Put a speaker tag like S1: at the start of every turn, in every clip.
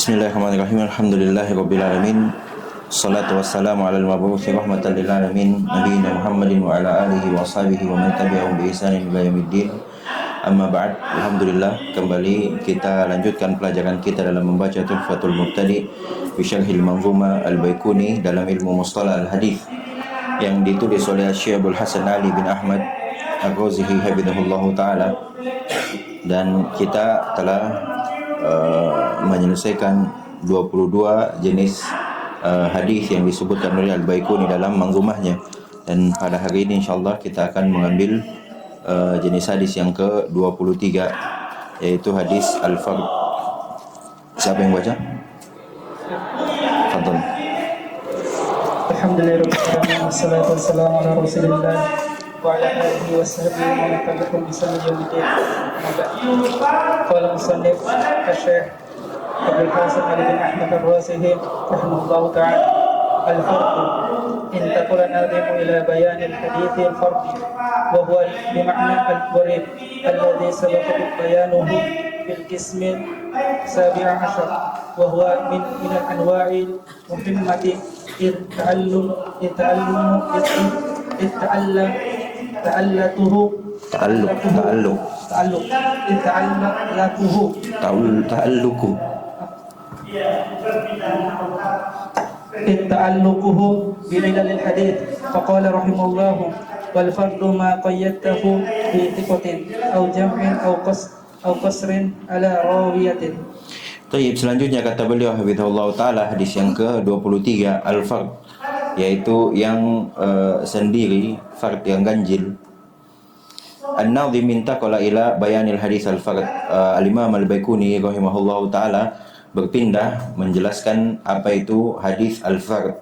S1: Bismillahirrahmanirrahim. Alhamdulillahirabbil alamin. Salatu wassalamu ala al-mabu'uthi rahmatan lil alamin nabiyina Muhammadin wa ala alihi wa sahbihi wa man tabi'ahum bi ihsanin ila yaumiddin. Amma ba'd. Alhamdulillah, kembali kita lanjutkan pelajaran kita dalam membaca Tuhfatul Mubtadi fi Syarhil Manzuma Al-Baikuni dalam ilmu mustalah al-hadis yang ditulis oleh Syekh Abdul Hasan Ali bin Ahmad Ar-Razihi hafizahullahu taala, dan kita telah menyelesaikan 22 jenis hadis yang disebutkan oleh Al-Baikuni dalam manzumahnya, dan pada hari ini insyaallah kita akan mengambil jenis hadis yang ke-23, yaitu hadis al-fard. Siapa yang baca? Fadhal.
S2: Alhamdulillah wassalatu wassalamu ala rasulillah wa ala alihi wa sahbihi wa man tabi'ahum bi ihsan ila yaumiddin. Qala musannif Syekh Abdul Hasan Ali bin Ahmad Ar-Razihi rahimahullahu ta'ala, al-fard intaqala nadhimu ila bayan al-hadith al-fard wa huwa bima'na al-gharib alladhi sabaqa bayanuhu bil qism السابع عشر وهو من الأنواع المهمة إذ تعلقه بعلل الحديث. فقال رحمه الله: والفرد ما قيدته بثقة أو جمع أو قصر على راوية.
S1: Baik, selanjutnya kata beliau hafizahullah taala, hadis yang ke-23 al-fard, yaitu yang sendiri, fard yang ganjil. An-Nadhim intaqala ila bayanil hadis al-fard. Al-Imam Al-Baikuni rahimahullahu taala berpindah menjelaskan apa itu hadis al-fard.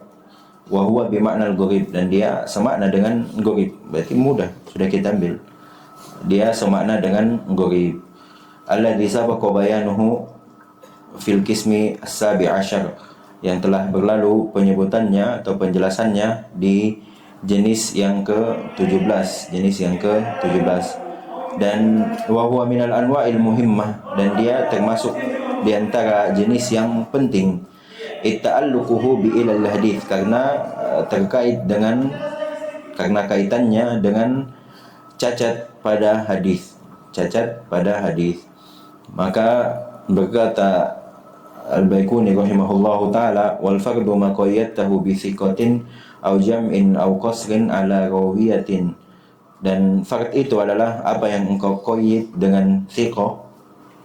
S1: Wa huwa bimakna al-gharib, dan dia semakna dengan gharib. Berarti mudah, sudah kita ambil. Dia semakna dengan gharib. Alladzi sabaqa bayanuhu fil qismi as-sabi' asyar, yang telah berlalu penyebutannya atau penjelasannya di jenis yang ke-17, dan wa huwa minal anwa'il muhimmah, dan dia termasuk di antara jenis yang penting. Itta'alluquhu bi ilal hadis, karena kaitannya dengan cacat pada hadis. Maka berkata Al-Baikuni rahimahullahu taala, wal fardu ma qayyadtahu bi thiqatin aw jam'in aw qasrin ala rawiyatin, dan fard itu adalah apa yang engkau qayyid dengan thiqah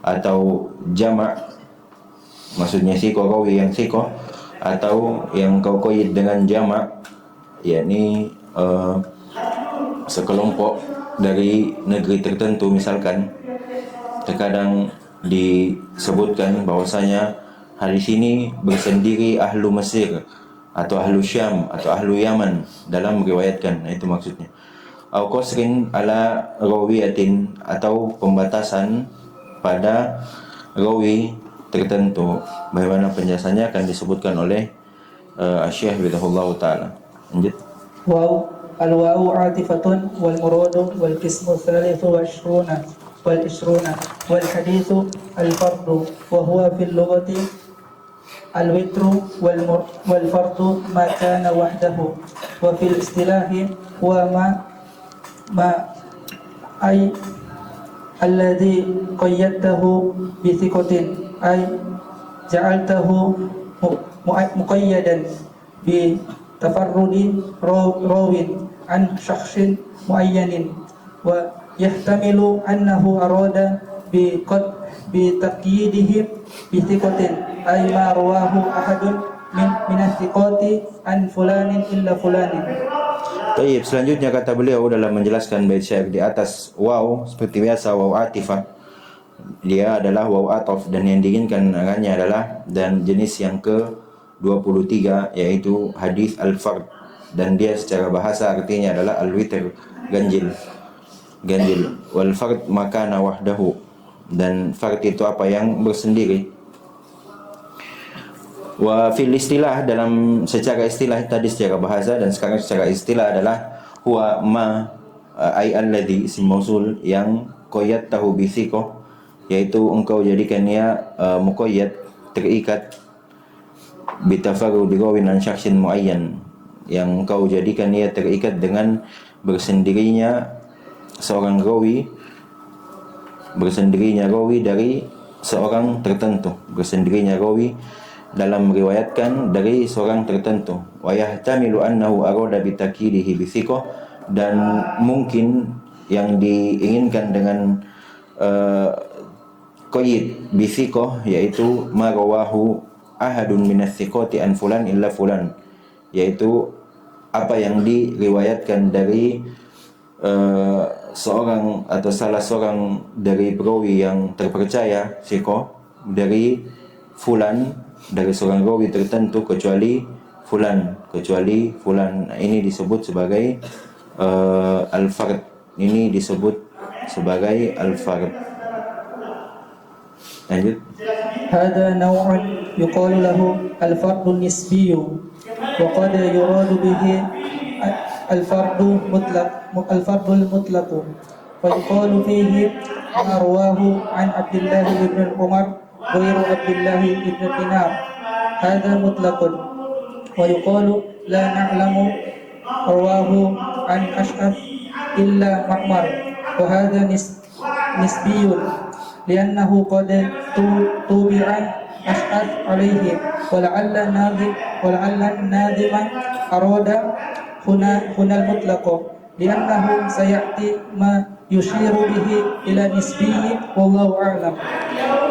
S1: atau jama', maksudnya thiqah rawi yang thiqah, atau yang engkau qayyid dengan jama', yakni sekelompok dari negeri tertentu. Misalkan terkadang disebutkan bahwasanya hadis ini bersendiri ahlu Mesir atau ahlu Syam atau ahlu Yaman dalam meriwayatkan. Nah, itu maksudnya. Au qasrin ala rawiyatin, atau pembatasan pada rawi tertentu. Bagaimana penjelasannya akan disebutkan oleh Syekh Bidahullah taala. Lanjut.
S2: Waw al-wawu atifatun wal muradu wal qismu thalithu wa ishruna wal hadithu al-fardu wa huwa fil lughati al-witru wal fardu ma kana wahdahu, wa fil istilahi huwa ma ay alladhi qayyadtahu bi thiqatin ay ja'altahu muqayyadan bi tafarrudi rawin an shakhsin muayyanin, wa yahtamilu annahu arada bi taqyidihi bi thiqatin ay ma rawahu ahadun min thiqati an fulanin illa fulanin.
S1: Baik, selanjutnya kata beliau dalam menjelaskan bait syair di atas, waw seperti biasa waw atifah, dia adalah waw ataf, dan yang diinginkan dengannya adalah dan jenis yang ke-23, yaitu hadis al-fard, dan dia secara bahasa artinya adalah al-witr, ganjil. Wal fard makana wahdahu, dan fard itu apa yang bersendiri. Wa fil istilah, dalam secara istilah, tadi secara bahasa dan sekarang secara istilah adalah huwa ma ay alladhi, isim mausul, yang qayyadtahu bi thiqah, yaitu engkau jadikannya muqayyad terikat bitafarrudi rawin an syakhsin muayyan, yang kau jadikan ia terikat dengan bersendirinya seorang rawi, bersendirinya rawi dari seorang tertentu, bersendirinya rawi dalam meriwayatkan dari seorang tertentu. Wa yahtamilu annahu arada bitakirihi bithiqah, dan mungkin yang diinginkan dengan qaid bithiqah yaitu ma rawahu ahadun minas thiqati an fulan illa fulan, yaitu apa yang diriwayatkan dari seorang atau salah seorang dari perawi yang terpercaya thiqah dari fulan, dari seorang rawi tertentu kecuali fulan, kecuali fulan. Nah, ini disebut sebagai al-fard. Ini disebut sebagai al-fard. Lanjut.
S2: هذا نوع يقال له الفرد النسبي وقد يراد به الفرد المطلق ويقال فيه ما رواه عن عبد الله بن عمر غير عبد الله بن دينار هذا مطلق ويقال لا نعلم رواه عن أشعث إلا معمر وهذا نسبي لأنه قد طبع أشعث عليه ولعل الناظم أراد هنا المطلق لأنه سيأتي ما يشير به إلى نسبيه والله أعلم.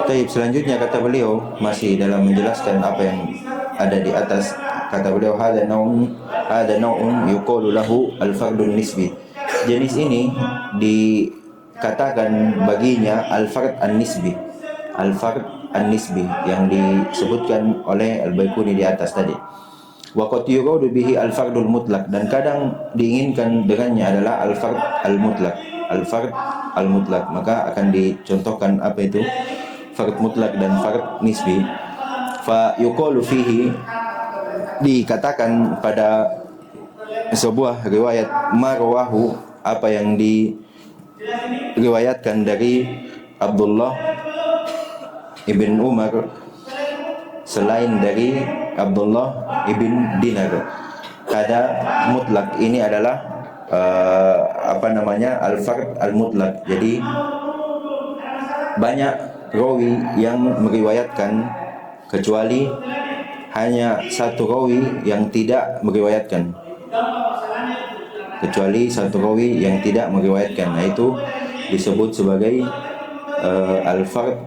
S1: Baik, selanjutnya kata beliau masih dalam menjelaskan apa yang ada di atas. Kata beliau hada naun yuqalu lahu al-fardun nisbi. Jenis ini dikatakan baginya al-fard an-nisbi. Al-fard an-nisbi yang disebutkan oleh Al-Baiquni di atas tadi. Wa qad yuradu bihi al-fardul mutlaq, dan kadang diinginkan dengannya adalah al-fard al-mutlaq. Al-fard al-mutlaq, maka akan dicontohkan apa itu fard mutlak dan fard nisbi. Fa yuqalu fihi, dikatakan pada sebuah riwayat marwahu, apa yang diriwayatkan dari Abdullah ibn Umar selain dari Abdullah ibn Dinar. Ada mutlak, ini adalah al-fard al-mutlak. Jadi banyak rawi yang meriwayatkan kecuali hanya satu rawi yang tidak meriwayatkan, kecuali satu rawi yang tidak meriwayatkan. Nah, itu disebut sebagai al-fard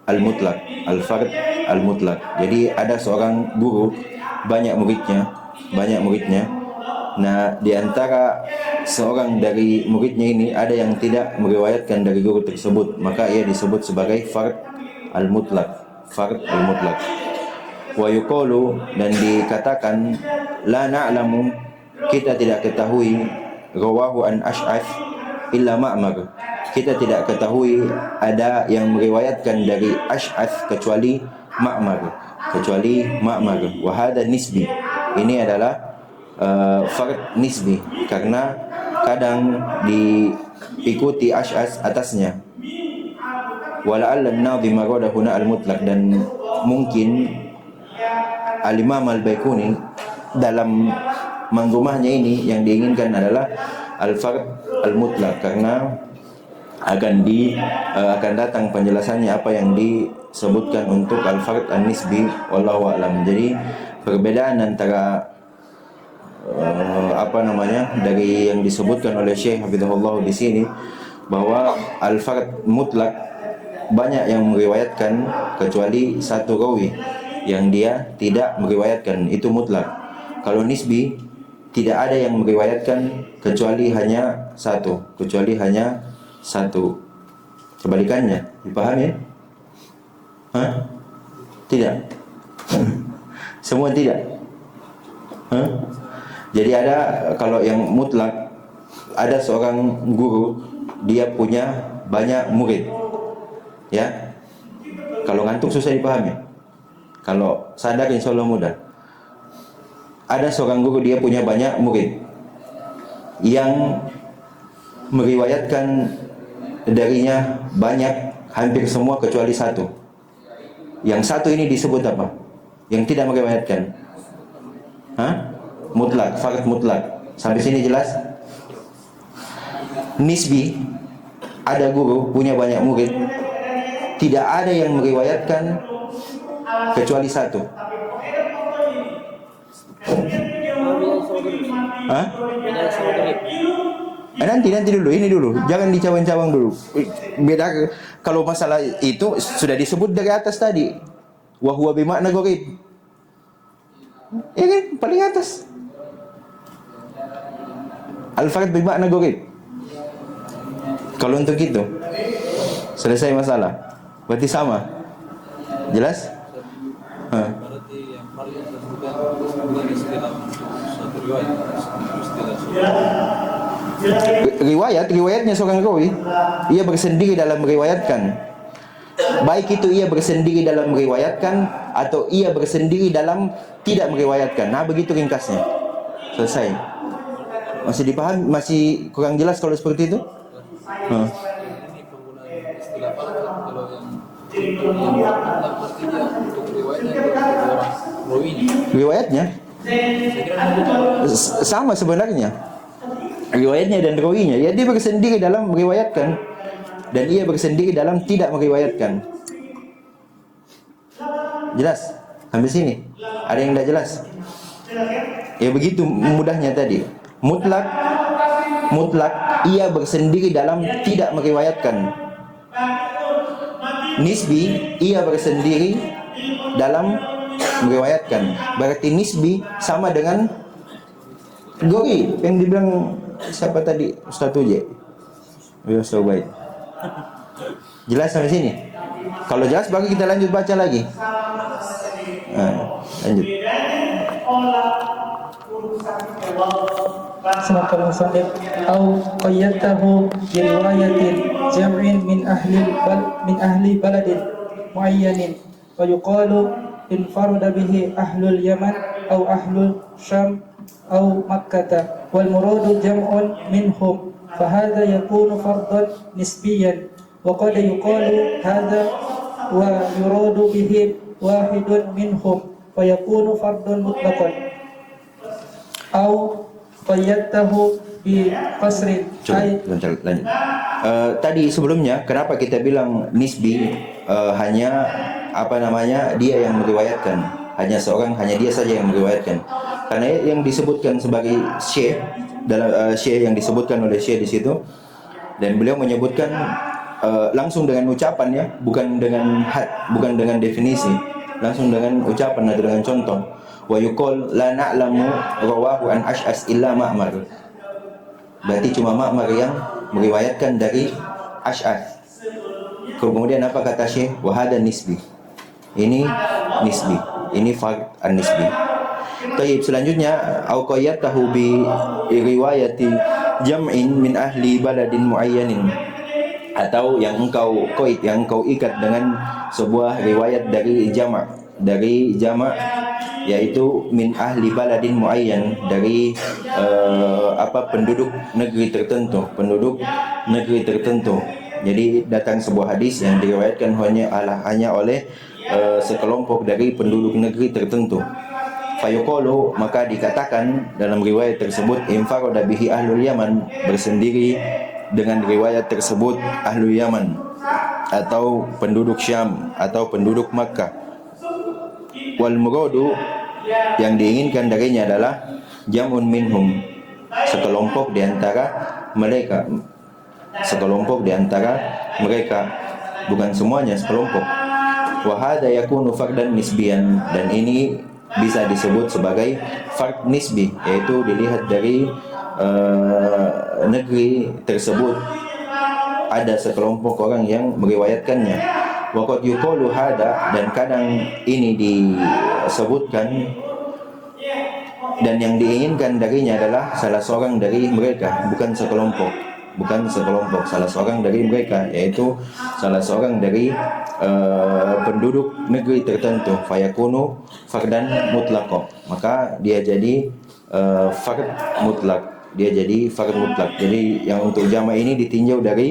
S1: al-mutlak. Al-fard al-mutlak. Jadi ada seorang guru banyak muridnya. Nah, di antara seorang dari muridnya ini ada yang tidak meriwayatkan dari guru tersebut, maka ia disebut sebagai fard al-mutlaq. Fard al-mutlaq. Wa yuqalu, dan dikatakan la na'lamu, kita tidak ketahui, rawahu an Ash'ath illa Ma'mar, kita tidak ketahui ada yang meriwayatkan dari Ash'ath kecuali Ma'mar, wa hadha nisbi. Ini adalah fard nisbi, karena kadang diikuti Ash'ath atasnya. Wala'alla an-nadhim arada huna al-mutlaq, dan mungkin al-Imam Al-Baiquni dalam manzumahnya ini yang diinginkan adalah al-fard al-mutlaq, karena akan datang penjelasannya apa yang disebutkan untuk al-fard an-nisbi, wallahu a'lam. Jadi perbedaan antara dari yang disebutkan oleh Syekh Hafizahullah di sini, bahwa al-fard mutlak banyak yang meriwayatkan kecuali satu rawi yang dia tidak meriwayatkan, itu mutlak. Kalau nisbi tidak ada yang meriwayatkan kecuali hanya satu, Kebalikannya, dipahami? Tidak. Semua tidak. Jadi ada, kalau yang mutlak, ada seorang guru, dia punya banyak murid. Ya. Kalau ngantuk susah dipahami. Kalau sadar insya Allah mudah. Ada seorang guru, dia punya banyak murid yang meriwayatkan darinya banyak, hampir semua kecuali satu. Yang satu ini disebut apa? Yang tidak meriwayatkan. Hah? Mutlak, fard mutlak. Sampai sini jelas? Nisbi, ada guru punya banyak murid, tidak ada yang meriwayatkan kecuali satu. Hah? Nanti dulu, ini dulu. Jangan dicabang-cabang dulu. Beda kalau masalah itu sudah disebut dari atas tadi. Wa huwa bimakna gharib. Ya kan? Paling atas. Al-fard bimakna gharib. Kalau untuk itu selesai masalah. Berarti sama. Jelas?
S3: Berarti yang paling bukan istilah satu riwayat.
S1: Riwayatnya seorang rawi, ia bersendiri dalam meriwayatkan. Baik itu ia bersendiri dalam meriwayatkan atau ia bersendiri dalam tidak meriwayatkan. Nah, begitu ringkasnya. Selesai. Masih dipahami? Masih kurang jelas kalau seperti itu?
S3: Ini penggunaan istilah kalau yang artinya untuk riwayatnya orang rawinya.
S1: Riwayatnya sama sebenarnya. Riwayatnya dan rawinya, ya dia bersendiri dalam meriwayatkan dan ia bersendiri dalam tidak meriwayatkan. Jelas? Sampai sini? Ada yang tidak jelas? Ya begitu mudahnya tadi. Mutlak ia bersendiri dalam tidak meriwayatkan. Nisbi ia bersendiri dalam meriwayatkan. Berarti nisbi sama dengan gori yang dibilang siapa tadi? Ustaz Uje. Ya, Ustaz Ubaid. Jelas sampai sini? Kalau jelas baru kita lanjut baca lagi. Lanjut.
S2: سمعت المصنف أو قيدته برواية جمع من أهل بلد معين ويقال انفرد به أهل اليمن أو أهل الشام أو مكة والمراد جمع منهم فهذا يكون فرضا نسبيا وقد يقال هذا ويراد به واحد منهم فيكون فرضا مطلقا أو qayyadtahu bi qasrin.
S1: Lanjut. Tadi sebelumnya kenapa kita bilang nisbi hanya dia yang meriwayatkan, hanya dia saja yang meriwayatkan. Karena yang disebutkan sebagai syekh dalam syekh yang disebutkan oleh syekh di situ, dan beliau menyebutkan langsung dengan ucapannya, bukan dengan definisi, langsung dengan ucapan atau dengan contoh. Wa yuqal la na'lamu rawahu an Ash'as illa Ma'mar. Berarti cuma Ma'mar yang meriwayatkan dari Ash'as. Kemudian apa kata Syekh? Wa hada nisbi. Ini nisbi. Ini fard an-nisbi. Baik, selanjutnya au qayyatahu bi riwayati jam'in min ahli baladin muayyanin. Atau yang engkau ikat dengan sebuah riwayat dari jama' yaitu min ahli baladin muayyan, dari penduduk negeri tertentu. Jadi datang sebuah hadis yang diriwayatkan hanya oleh sekelompok dari penduduk negeri tertentu. Fayuqalu, maka dikatakan dalam riwayat tersebut infarada bihi ahlul Yaman, bersendiri dengan riwayat tersebut ahlul Yaman atau penduduk Syam atau penduduk Makkah. Wal muradu, yang diinginkan darinya adalah jamun minhum, sekelompok di antara mereka, bukan semuanya, sekelompok. Wa hadza yakunu fardan nisbiyan, dan ini bisa disebut sebagai fard nisbi, yaitu dilihat dari negeri tersebut ada sekelompok orang yang meriwayatkannya. Waqad yuqalu hada, dan kadang ini disebutkan dan yang diinginkan darinya adalah salah seorang dari mereka, bukan sekelompok, salah seorang dari mereka, yaitu salah seorang dari penduduk negeri tertentu. Fayakunu fardan mutlaqo, maka dia jadi fard mutlak. Jadi yang untuk jama' ini ditinjau dari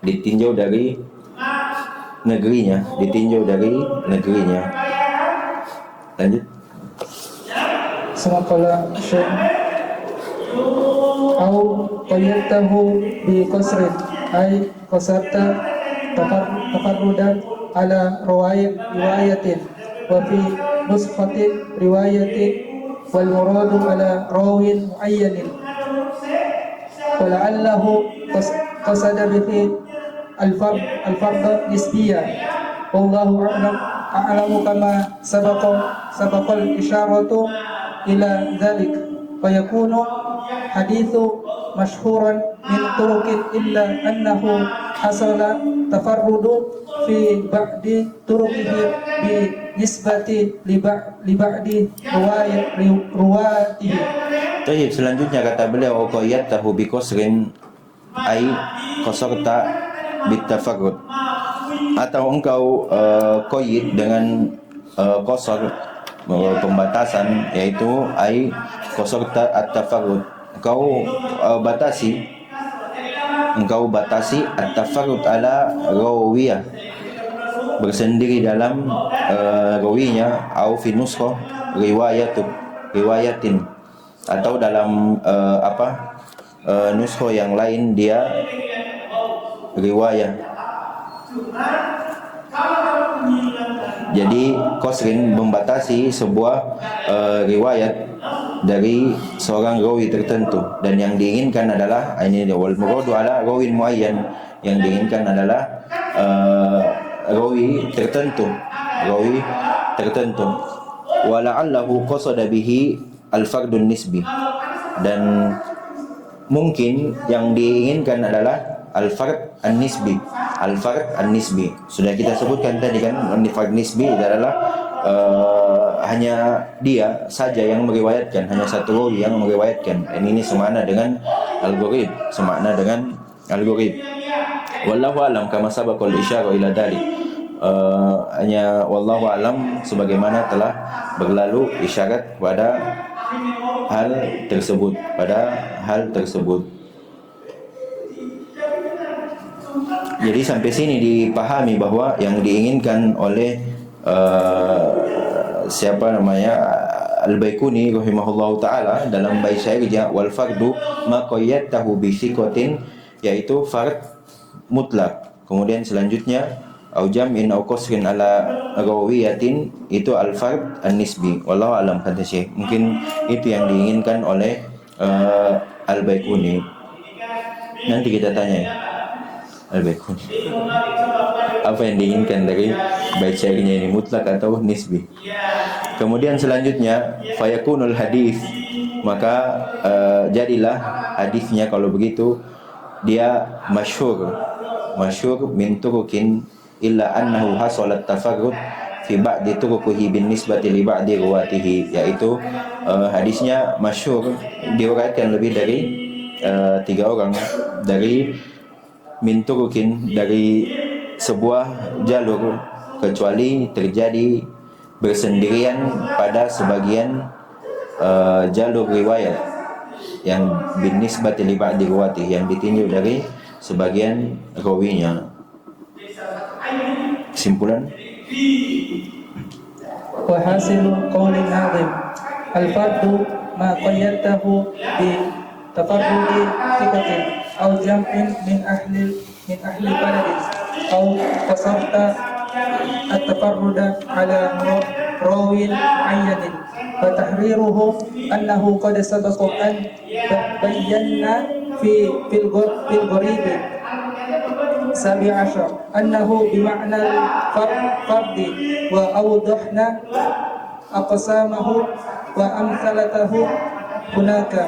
S1: ditinjau dari negerinya, ditinjau dari negerinya. Lanjut.
S2: ثم قال الشيخ أو قيدته بقصر أي قصرت تفردا على رواية وفي نسخة رواية والمراد على راو معين ولعله قصد به الفرد نسبيا والله أعلم كما سبق الإشارة إلى ذلك فيكون حديث مشهورا من طرق إلا أنه حصل تفرد في بعض طرقه بالنسبة لبعض رواته.
S1: Tayyib, selanjutnya kata beliau qayyadtahu bi qasrin ai qasarta bitafarrud, atau engkau qayyid dengan qasar, pembatasan, yaitu ai qasarta at-tafarrud, engkau batasi at-tafarrud ala rawiyah, bersendiri dalam rawinya, au fi nuskha riwayatin, atau dalam nuskha yang lain dia riwayah. Jadi qasrin membatasi sebuah riwayat dari seorang rawi tertentu, dan yang diinginkan adalah ini wal muradu ala rawin muayyan, yang diinginkan adalah rawi tertentu. Wala'allahu qasada bihi al-fardun nisbi, dan mungkin yang diinginkan adalah al-fard an-nisbi. Sudah kita sebutkan tadi kan, al-fard nisbi adalah hanya dia saja yang meriwayatkan, hanya satu rawi yang meriwayatkan. Ini semakna dengan al-gharib, wallahu alam kama sabaqal isyara ila dzalik. Hanya wallahu alam sebagaimana telah berlalu isyarat pada hal tersebut. Jadi sampai sini dipahami bahwa yang diinginkan oleh Al-Baikuni rahimahullahu taala dalam bait syairnya wal fardu ma qayyadtahu bi thiqatin, yaitu fard mutlak. Kemudian selanjutnya au jam'in au qasrin ala rawiyatin, itu al-fard an-nisbi. Wallahu alam, kata Syekh. Mungkin itu yang diinginkan oleh Al-Baikuni. Nanti kita tanya ya Al-Baikuni, apa yang diinginkan dari bait syairnya ini, mutlak atau nisbi. Kemudian selanjutnya fayakunul hadis, maka jadilah hadisnya kalau begitu dia masyhur min turukin illa annahu hasalat tafarrud fi ba'di turukihi bin nisbati li ba'di ruwatihi, yaitu hadisnya masyhur diriwayatkan lebih dari 3 orang, dari min turukin, dari sebuah jalur, kecuali terjadi bersendirian pada sebagian jalur riwayat yang bin nisbati li ba'di ruwatihi, yang ditinjau dari sebagian rawinya. Kesimpulan,
S2: wa hasilu qawli nazim al-fardu ma qayyadtahu bi tafarrudi thiqatin aw jam'in min ahli baladin aw qasarta at-tafarruda ala rawin muayyanin wa tahriruhu annahu qad sabaqa an bayyana fil gharib sabi ashar annahu bima'na al-fardi wa awdahna aqsamahu wa amsalatahu hunaka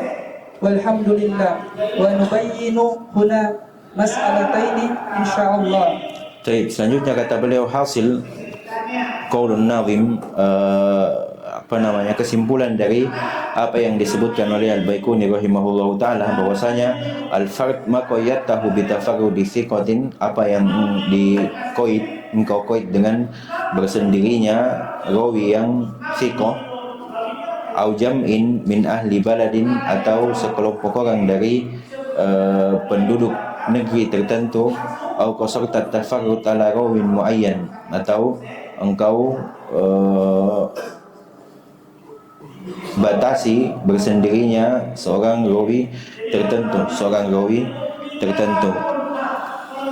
S2: walhamdulillah wa nubayyinu huna mas'alataini insyaallah.
S1: Baik, selanjutnya kata beliau hasil qaulun nazim, kesimpulan dari apa yang disebutkan oleh Al-Baikuni rahimahullahu taala, bahwasanya al-fard ma qayyadtahu bi tafarrudi thiqatin, apa yang engkau qaid dengan bersendirinya rawi yang thiqah, au jam'in min ahli baladin, atau sekelompok orang dari penduduk negeri tertentu, atau qasadta tafarrut ala rawin muayyan, atau engkau batasi bersendirinya seorang rawi tertentu.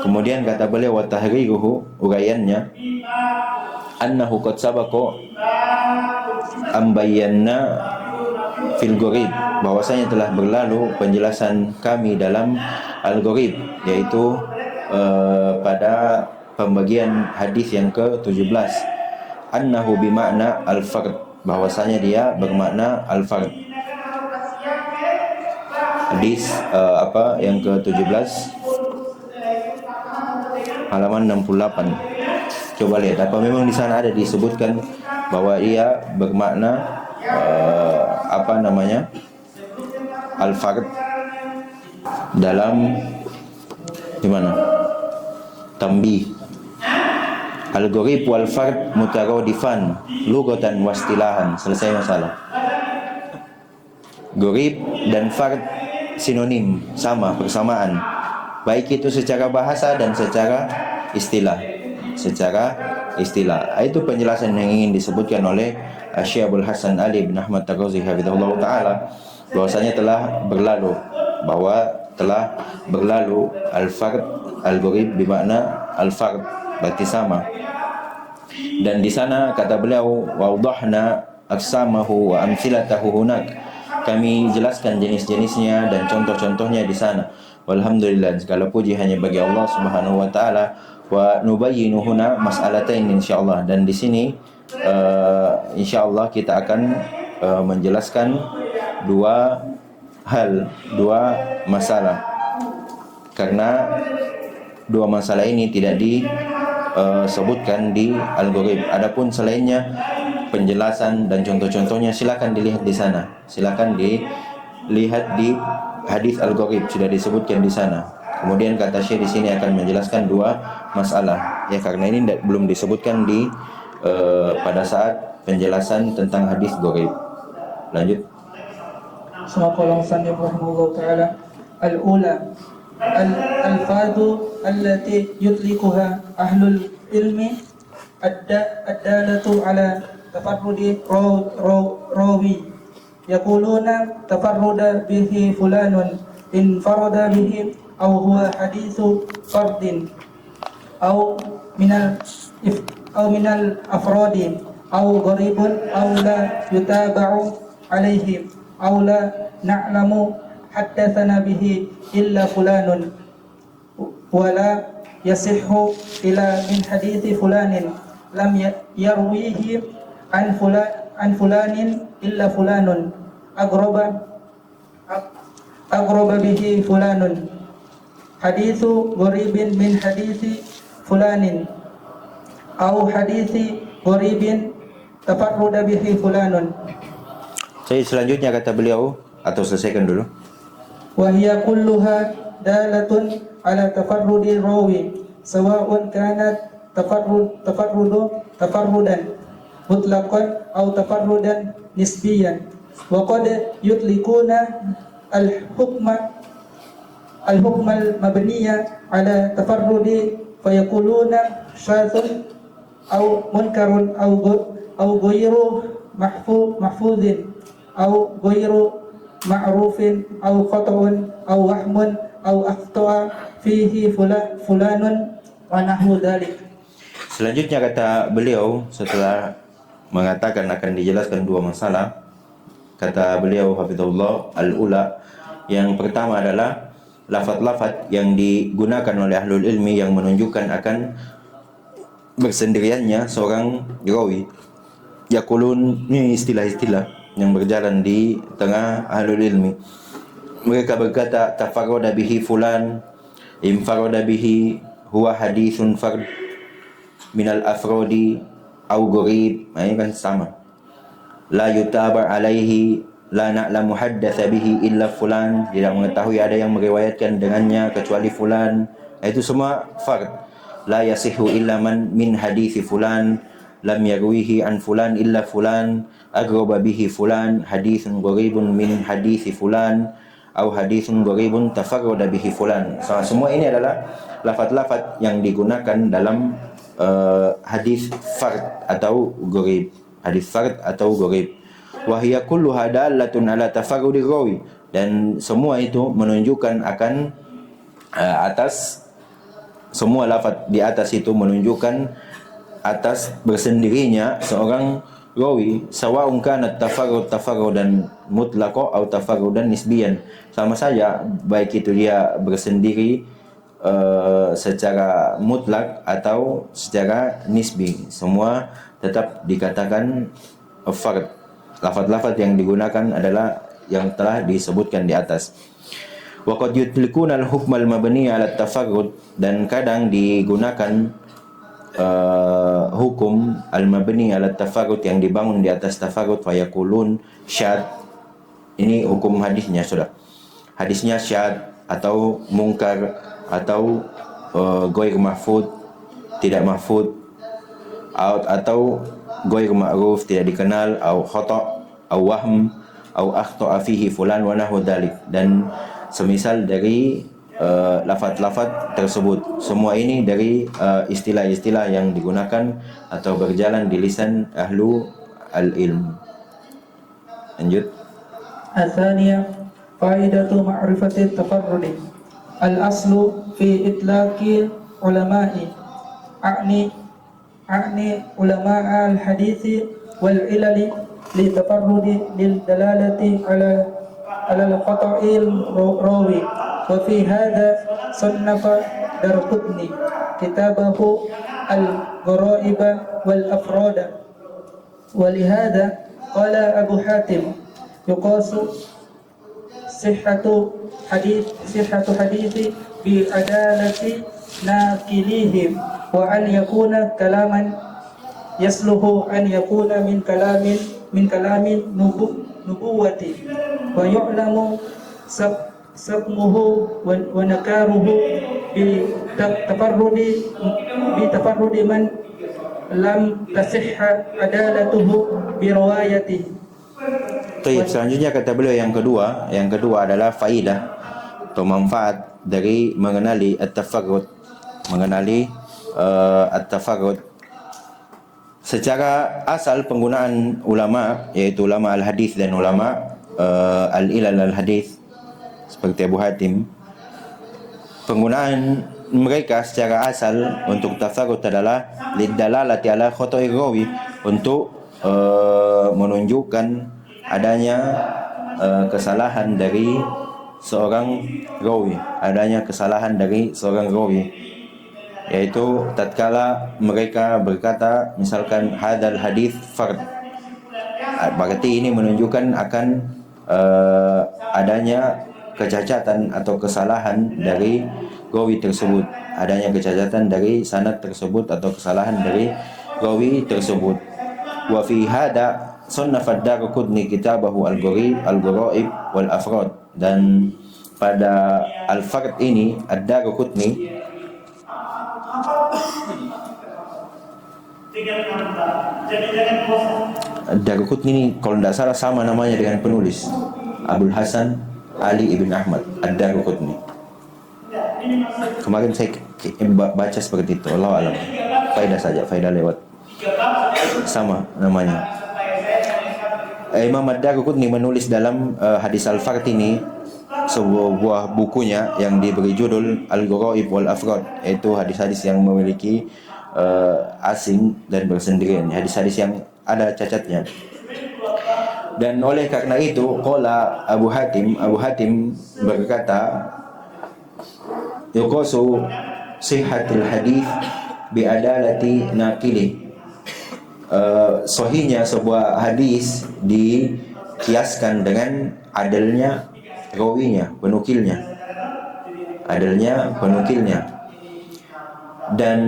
S1: Kemudian kata beliau wa tahriruhu, uraiannya, annahu qad sabaqa ambayanna fil gharib, bahwasanya telah berlalu penjelasan kami dalam al-gharib, yaitu pada pembagian hadis yang ke-17, annahu bimakna al-fard, bahwasanya dia bermakna al-fard. Hadis yang ke-17 halaman 68. Coba lihat apa memang di sana ada disebutkan bahwa ia bermakna al-fard dalam di mana? Tambih. Al-gharib wal fard mutaradifan lughatan wa istilahan. Selesai masalah. Gharib dan fard sinonim, sama, bersamaan, baik itu secara bahasa dan secara istilah. Itu penjelasan yang ingin disebutkan oleh Syekh Abdul Hasan Ali bin Ahmad Ar-Razi hafizahullah taala, bahwasanya telah berlalu al-fard al-gharib bermakna al-fard, berarti sama. Dan di sana kata beliau wadahna aqsamahu wa amthilatahu hunak, kami jelaskan jenis-jenisnya dan contoh-contohnya di sana. Walhamdulillah, segala puji hanya bagi Allah Subhanahu wa taala. Wa nubayyinu huna mas'alatain insyaallah, dan di sini insyaallah kita akan menjelaskan dua masalah, karena dua masalah ini tidak disebutkan di al-gharib. Adapun selainnya, penjelasan dan contoh-contohnya silakan dilihat di sana. Silakan dilihat di hadis al-gharib, sudah disebutkan di sana. Kemudian kata Syekh di sini akan menjelaskan dua masalah, ya, karena ini belum disebutkan di pada saat penjelasan tentang hadis gharib. Lanjut.
S2: Semua sanad rahimahullah taala. Al-ula al-alfadhu allati yutliquha ahlul ilmi ad-dalatu ala tafarrudi rawi, yaquluna tafarruda bihi fulanun in farada bihi aw huwa hadithu fardin aw minal afradi aw gharibun aw la yutaba'u alaihi aw la na'lamu haddatsana bihi illa fulanun wa la yasihhu ila min hadithi fulanin lam yarwihi an fulanin illa fulanun agraba bihi fulanun hadithu gharibin min hadithi fulanin aw hadithi gharibin tafarruda bihi fulanun.
S1: Jadi selanjutnya kata beliau, atau selesaikan dulu.
S2: Wa hiya kulluha dalatun ala tafarrudi rawi sawa'un kanat tafarrudan mutlaqan aw tafarrudan nisbiyan, wa qad yutliquna al-hukma al-mabniya ala tafarrudi fayaquluna syadzun aw munkarun aw ghairu mahfuzin aw ghairu ma'rufin aw khata'un aw wahmun aw akhta'a fihi fulanun wa nahwu dzalik.
S1: Selanjutnya kata beliau, setelah mengatakan akan dijelaskan dua masalah, kata beliau hafizahullah, al-ula, yang pertama adalah lafaz-lafaz yang digunakan oleh ahlul ilmi yang menunjukkan akan bersendiriannya seorang rawi. Yaqulun, ini istilah-istilah yang berjalan di tengah ahlul ilmi. Mereka berkata tafarrada bihi fulan, infarada bihi huwa hadithun fard minal afrodi au gharib. Ini kan sama. La yutaba alaihi la na'lamu haddatsa bihi illa fulan, tidak mengetahui ada yang meriwayatkan dengannya kecuali fulan. Itu semua fard. La yasihu illa man min hadithi fulan, lam yarwihi an fulan illa fulan, agraba bihi fulan, hadithun gharibun min hadithi fulan, au haditsun gharibun tafarrada bihi fulan. So, semua ini adalah lafaz-lafaz yang digunakan dalam hadis fard atau gharib. Hadis fard atau gharib. Wa hiya kulluha dalatun ala tafarrudir rawi, dan semua itu menunjukkan akan atas semua lafaz di atas itu menunjukkan atas bersendirinya seorang rawi, sawa'un kana tafarrudan mutlaqo atau tafarrudan nisbiyan, sama saja baik itu dia bersendiri secara mutlak atau secara nisbi, semua tetap dikatakan fard. Lafaz-lafaz yang digunakan adalah yang telah disebutkan di atas. Wa qad yutlikuna al-hukm al-mabni 'ala at-tafarrud, dan kadang digunakan hukum al-mabni 'ala at-tafarrud yang dibangun di atas tafarrud, fa yaqulun syad. Ini hukum hadisnya sudah. Hadisnya syad atau mungkar atau ghair mahfud, tidak mahfud, atau ghair ma'ruf, tidak dikenal, au khata' au wahm au akhta'a fihi fulan wa nahwu dzalik, dan semisal dari lafaz-lafaz tersebut. Semua ini dari istilah-istilah yang digunakan atau berjalan di lisan ahlu al-ilm. Lanjut.
S2: الثانية فائدة معرفة التفرد. الأصل في إطلاق علماء أعني علماء الحديث والعلل للتفرد للدلالة على القطع الراوي. وفي هذا صنف دارقطني كتابه الغرائب والأفراد. ولهذا قال أبو حاتم يقاس صحة حديث بعدالة ناقليهم، وأن يكون كلاما يصلح أن يكون من كلام نبوة، ويعلم سقمه ونكاره بتفرد من لم تصح عدالته بروايته.
S1: Baik, selanjutnya kata beliau yang kedua adalah faidah atau manfaat dari mengenali at-tafarrud, secara asal penggunaan ulama, yaitu ulama al-hadis dan ulama al-ilal al-hadis seperti Abu Hatim. Penggunaan mereka secara asal untuk tafarrud adalah lidalalati ala khoto'i rawi, untuk menunjukkan adanya kesalahan dari seorang rawi, yaitu tatkala mereka berkata misalkan hadal hadis fard, berarti ini menunjukkan akan adanya kecacatan atau kesalahan dari rawi tersebut, adanya kecacatan dari sanad tersebut atau kesalahan dari rawi tersebut. Wa fi hada sannafa ad-Daraqutni kitabahu al-Gharaib wal Afrad, dan pada al-Fard ini ad-Daraqutni ini kalau tidak salah sama namanya dengan penulis Abdul Hasan Ali ibn Ahmad ad-Daraqutni. Kemarin saya baca seperti itu, Allah alam. Faedah lewat. Sama namanya. Imam ad-Daraqutni menulis dalam hadis al-Fard ini sebuah bukunya yang diberi judul Al-Gharaib wal Afrad, yaitu hadis-hadis yang memiliki asing dan bersendirian, hadis-hadis yang ada cacatnya. Dan oleh karena itu qala Abu Hatim berkata, yuqasu sihhatul hadis bi adalati naqili. Sahihnya sebuah hadis dikiaskan dengan adalnya rawinya, penukilnya. Dan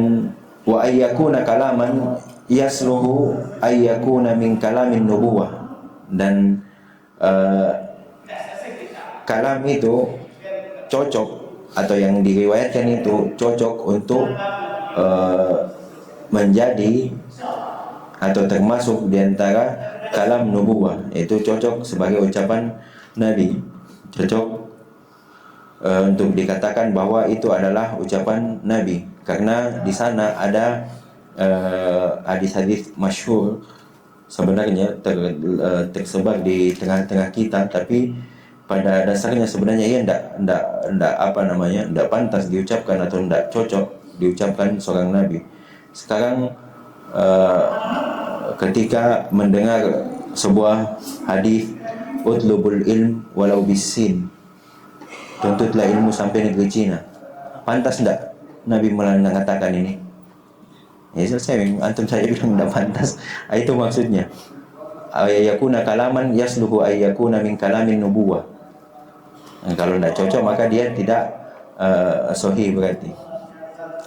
S1: wa ayyakuna kalaman yasluhu ayyakuna min kalamin nubuwah, dan kalam itu cocok atau yang diriwayatkan itu cocok untuk menjadi atau termasuk diantara kalam nubuwah, yaitu cocok sebagai ucapan Nabi, cocok untuk dikatakan bahwa itu adalah ucapan Nabi, karena di sana ada hadis-hadis masyhur sebenarnya tersebar di tengah-tengah kita, tapi pada dasarnya sebenarnya ia tidak pantas diucapkan atau tidak cocok diucapkan seorang Nabi. Sekarang ketika mendengar sebuah hadis, utlubul ilm walau bisin, tuntutlah ilmu sampai negeri Cina, pantas tidak Nabi mengatakan ini? Ya selesai, antum saya bilang tidak pantas. Itu maksudnya. Ayakuna kalaman yasluhu ayyakuna min kalamin nubuwah. Kalau tidak cocok maka dia tidak sahih berarti.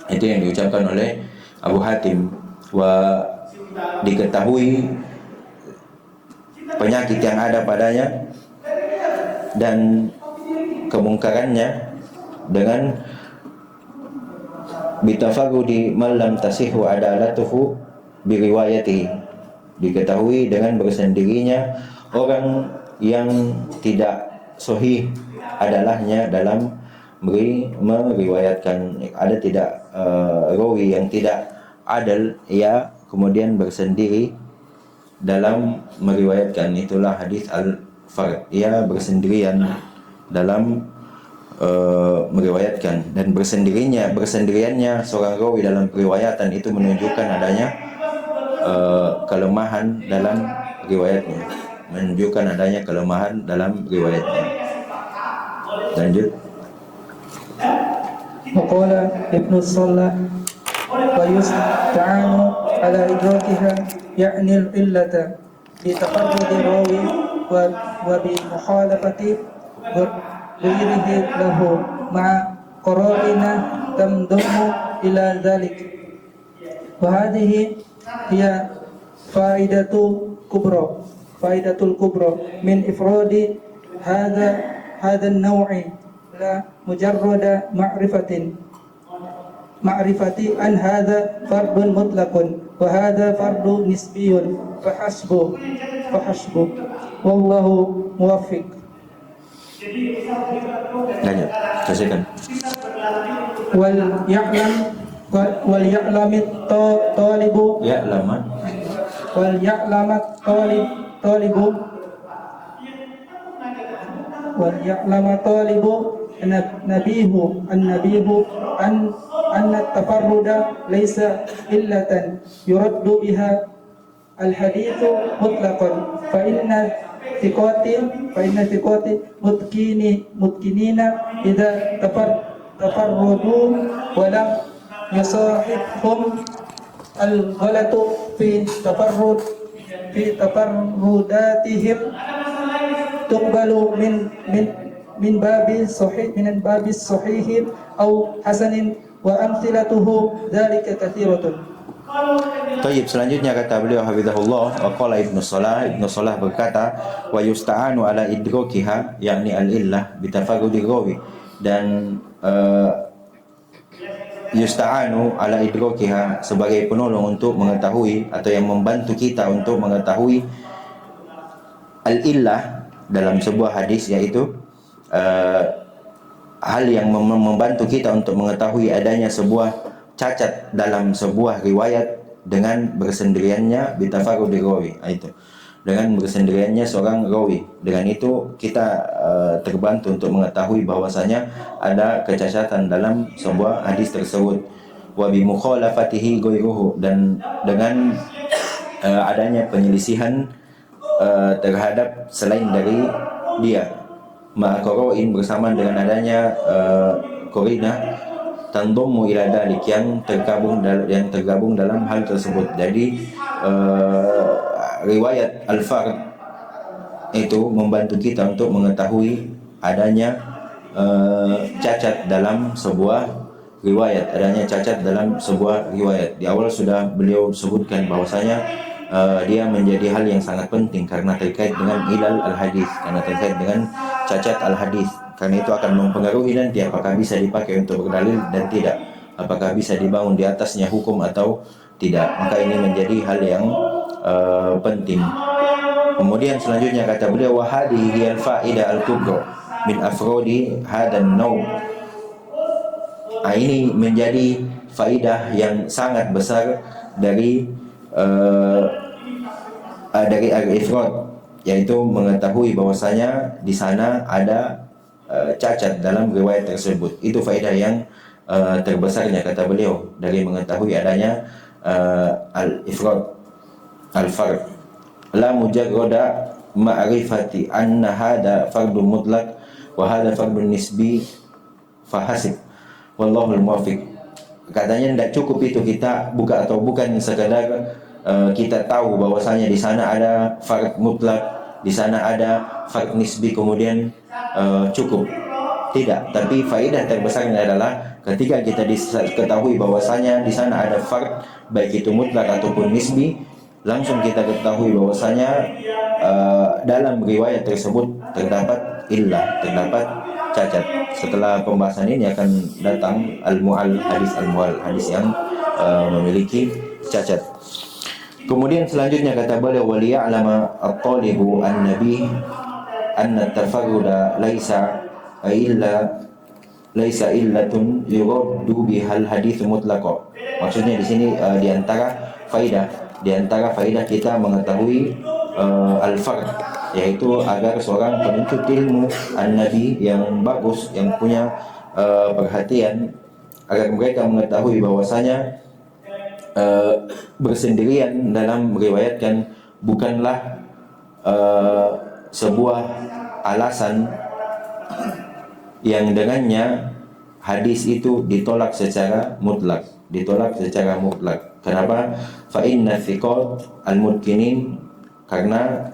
S1: Itu yang diucapkan oleh Abu Hatim. Wa diketahui penyakit yang ada padanya dan kemungkarannya dengan bitafagudi man lam tasihhu adalatuhu biriwayatihi, diketahui dengan bersendirinya orang yang tidak sahih adalahnya dalam meriwayatkan. Ada tidak rawi yang tidak adal, ia kemudian bersendiri dalam meriwayatkan. Itulah hadis al-fard, ia bersendirian dalam meriwayatkan, dan bersendiriannya seorang rawi dalam periwayatan itu menunjukkan adanya kelemahan dalam riwayatnya, Lanjut.
S2: Waqala Ibnu Salah wa yusta'anu ala idrakiha ya'ni al-illata bi taqarrudi rawi wa bi mukhalafati ghairihi lahu ma'a qara'ina tamdumu ila dhalik. Wa hadhihi hiya faidatul kubra min ifradi hadha an-naw'i la mujarrada ma'rifati an hadha fardun mutlaqun wa hadha fardu nisbiyun fahasbu wallahu muwaffiq.
S1: Lanjut, selesaikan.
S2: Wal ya'lamit talibu nabihu anna tafarruda laysa illatan yuraddu biha al-hadithu mutlaqan fa inna thiqati mutkinina idza tafarrudu wa lam yusahibhum al-ghalatu fi tafarrudatihim tuqbalu min babis sahih au hasanin wa amthilatuhu dzalika katsiratun.
S1: Tayyib, selanjutnya kata beliau hafizahullah, wa qala Ibnu Salah berkata, wa yusta'anu ala idrokiha, yakni al-illah bitafagudi rawi, dan yusta'anu ala idrokiha sebagai penolong untuk mengetahui atau yang membantu kita untuk mengetahui al-illah dalam sebuah hadis, yaitu hal yang membantu kita untuk mengetahui adanya sebuah cacat dalam sebuah riwayat dengan bersendiriannya bitafarudi rawi, itu dengan bersendiriannya seorang rawi. Dengan itu kita terbantu untuk mengetahui bahwasanya ada kecacatan dalam sebuah hadis tersebut. Wa bi mukhalafatihi ghairuhu, dan dengan adanya penyelisihan terhadap selain dari dia, ma'aqara'in bersama dengan adanya qarinah tandumu ila dalik, yang tergabung dalam hal tersebut. Jadi riwayat al-fard itu membantu kita untuk mengetahui adanya cacat dalam sebuah riwayat, Di awal sudah beliau sebutkan bahwasanya dia menjadi hal yang sangat penting karena terkait dengan ilal al-hadis, karena terkait dengan cacat al-hadis. Karena itu akan mempengaruhi nanti apakah bisa dipakai untuk berdalil dan tidak, apakah bisa dibangun di atasnya hukum atau tidak. Maka ini menjadi hal yang penting. Kemudian selanjutnya kata beliau, wa hadhihi al-faidah al-kubra, min afrodi hadan naw. Ini menjadi faidah yang sangat besar dari al-ifrad, yaitu mengetahui bahwasanya di sana ada cacat dalam riwayat tersebut. Itu faedah yang terbesarnya, kata beliau, dari mengetahui adanya al-ifrad, al-fard. La mujarrada ma'rifati anna hada fardun mutlaq wa hada fardun nisbi fahasib wallahul muwaffiq. Katanya tidak cukup itu kita bukan sekadar kita tahu bahwasanya di sana ada fard mutlak, di sana ada fard nisbi, kemudian cukup. Tidak, tapi faedah terbesarnya adalah ketika kita diketahui bahwasanya di sana ada fard, baik itu mutlak ataupun nisbi, langsung kita ketahui bahwasanya dalam riwayat tersebut terdapat illah, terdapat cacat. Setelah pembahasan ini akan datang al-mu'al, hadis yang memiliki cacat. Kemudian selanjutnya kata beliau, waliya'lama at-talibu an-nabi anna tafarruda laisa illatun yuraddu bihal hadits mutlaqah. Maksudnya di sini di antara faidah kita mengetahui al-fard, yaitu agar seorang penuntut ilmu an-nabi yang bagus, yang punya perhatian, agar mereka mengetahui bahwasanya bersendirian dalam meriwayatkan bukanlah sebuah alasan yang dengannya hadis itu ditolak secara mutlak. Kenapa? Fa inna thiqat al-mutqinin, karena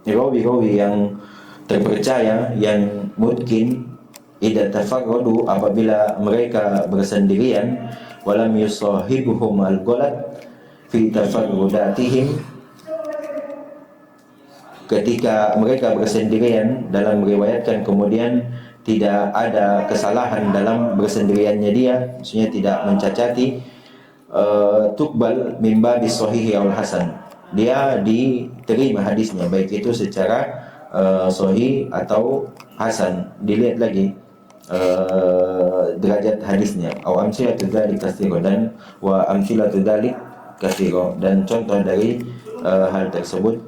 S1: rawi-rawi yang terpercaya, yang mutqin, idza tafarradu, apabila mereka bersendirian, walam yusahibuhum al-ghalat fi tafarrudatihim, ketika mereka bersendirian dalam meriwayatkan kemudian tidak ada kesalahan dalam bersendiriannya dia, maksudnya tidak mencacati, tuqbal min babis sahih wal hasan, dia diterima hadisnya baik itu secara sahih atau hasan. Dilihat lagi derajat hadisnya. Aw amsilatu dzalik katsira, dan wa amsilatu dzalik katsira, dan contoh dari hal tersebut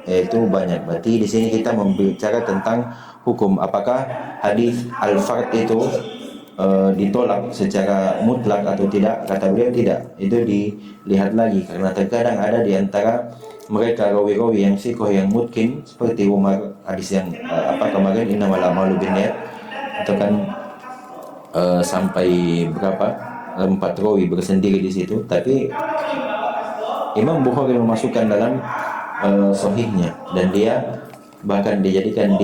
S1: yaitu banyak. Berarti di sini kita membicara tentang hukum, apakah hadis al-fard itu ditolak secara mutlak atau tidak. Kata beliau tidak, itu dilihat lagi, karena terkadang ada di antara mereka rawi-rawi yang sikoh, yang mutkin, seperti Umar, hadis yang kemarin innamal a'malu binniyat, itu kan sampai berapa, 4 rawi bersendiri di situ, tapi Imam Bukhari memasukkan dalam sahihnya, dan dia bahkan dijadikan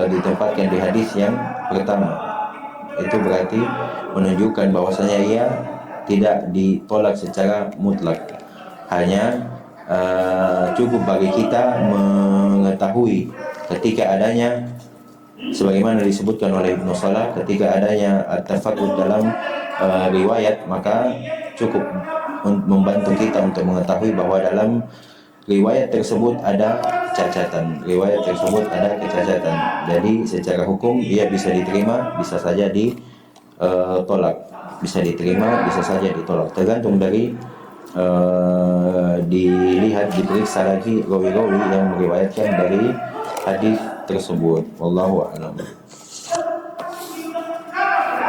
S1: ditempatkan di hadis yang pertama. Itu berarti menunjukkan bahwasanya ia tidak ditolak secara mutlak. Hanya cukup bagi kita mengetahui ketika adanya, sebagaimana disebutkan oleh Ibnu Salah, ketika adanya at-tafarrud dalam riwayat, maka cukup membantu kita untuk mengetahui bahwa dalam riwayat tersebut ada cacatan, riwayat tersebut ada kecacatan. Jadi secara hukum ia bisa diterima, bisa saja ditolak, bisa diterima, bisa saja ditolak, tergantung dari dilihat, diperiksa lagi rawi-rawi yang meriwayatkan dari hadis tersebut. Wallahu a'lam.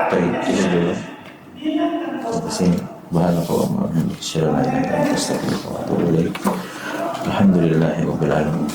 S1: Baik, itu dulu sampai sini. Subhanallah wa bihamdihi, asyhadu an la ilaha illa anta, astaghfiruka wa atubu ilaik. Alhamdulillahirabbil alamin.